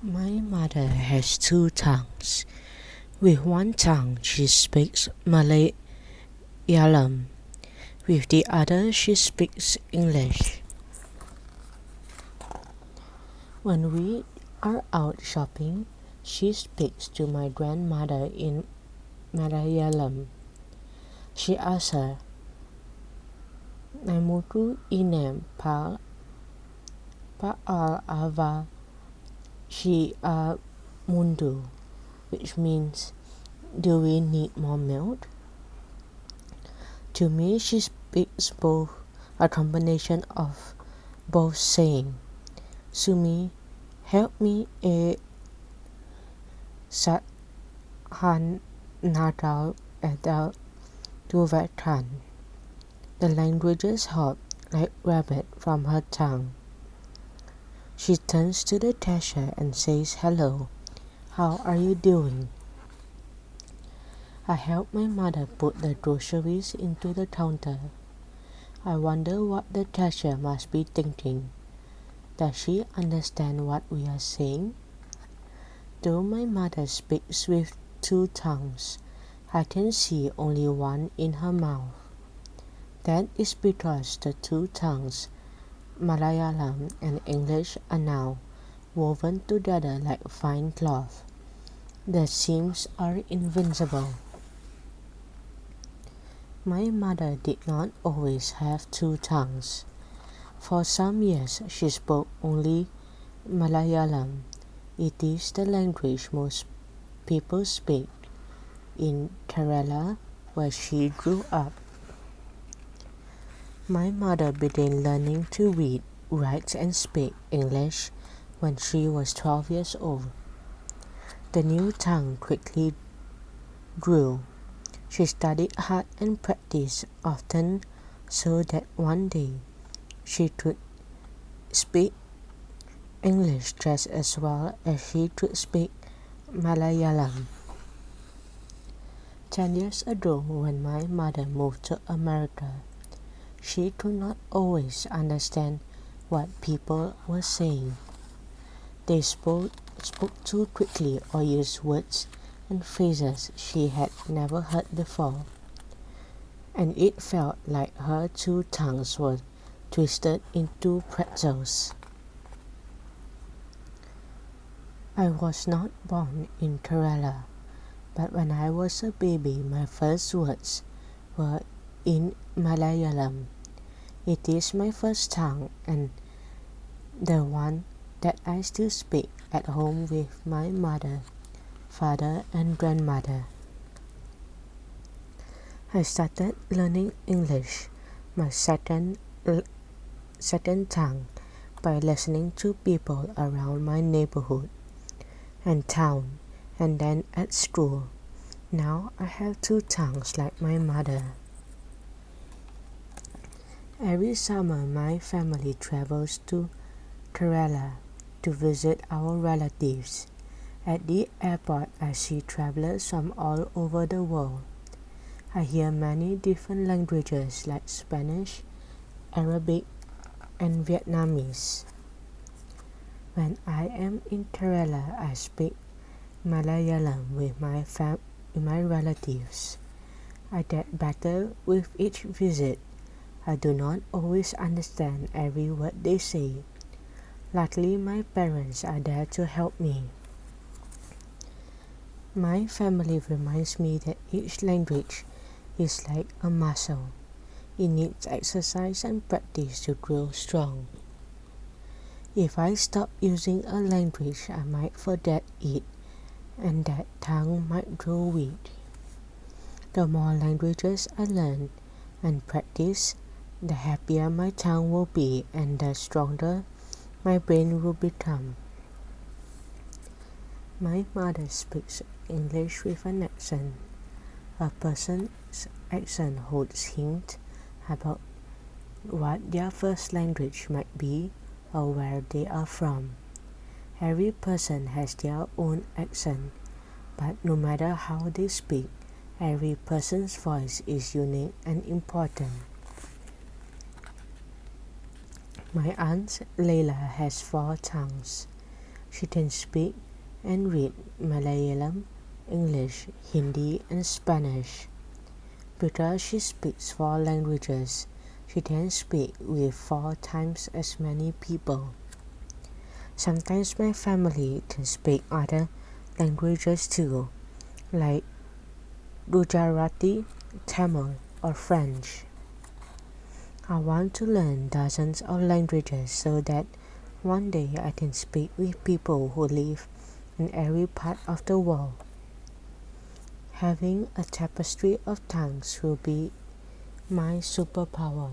My mother has two tongues. With one tongue she speaks Malayalam. With the other she speaks English. When we are out shopping, she speaks to my grandmother in Malayalam. She asks her, Namutu inem pa al ava shi a mundu, which means, do we need more milk? To me, she speaks both a combination of both, saying, Sumi, help me a sat han nadal adal tuvatan. The languages hop like rabbit from her tongue. She turns to the cashier and says, hello, how are you doing? I help my mother put the groceries into the counter. I wonder what the cashier must be thinking. Does she understand what we are saying? Though my mother speaks with two tongues, I can see only one in her mouth. That is because the two tongues, Malayalam and English, are now woven together like fine cloth. The seams are invincible. My mother did not always have two tongues. For some years she spoke only Malayalam. It is the language most people speak in Kerala, where she grew up. My mother began learning to read, write and speak English when she was 12 years old. The new tongue quickly grew. She studied hard and practiced often so that one day she could speak English just as well as she could speak Malayalam. 10 years ago, when my mother moved to America, she could not always understand what people were saying. They spoke too quickly or used words and phrases she had never heard before, and it felt like her two tongues were twisted into pretzels. I was not born in Kerala, but when I was a baby, my first words were in Malayalam. It is my first tongue and the one that I still speak at home with my mother, father and grandmother. I started learning English, my second tongue, by listening to people around my neighborhood and town, and then at school. Now I have two tongues like my mother. Every summer my family travels to Kerala to visit our relatives. At the airport I see travelers from all over the world. I hear many different languages like Spanish, Arabic and Vietnamese. When I am in Kerala, I speak Malayalam with my relatives. I get better with each visit. I do not always understand every word they say. Luckily, my parents are there to help me. My family reminds me that each language is like a muscle. It needs exercise and practice to grow strong. If I stop using a language, I might forget it, and that tongue might grow weak. The more languages I learn and practice, the happier my tongue will be and the stronger my brain will become. My mother speaks English with an accent. A person's accent holds hints about what their first language might be or where they are from. Every person has their own accent, but no matter how they speak, every person's voice is unique and important. My aunt Layla has 4 tongues. She can speak and read Malayalam, English, Hindi, and Spanish. Because she speaks 4 languages, she can speak with 4 times as many people. Sometimes my family can speak other languages too, like Gujarati, Tamil, or French. I want to learn dozens of languages so that one day I can speak with people who live in every part of the world. Having a tapestry of tongues will be my superpower.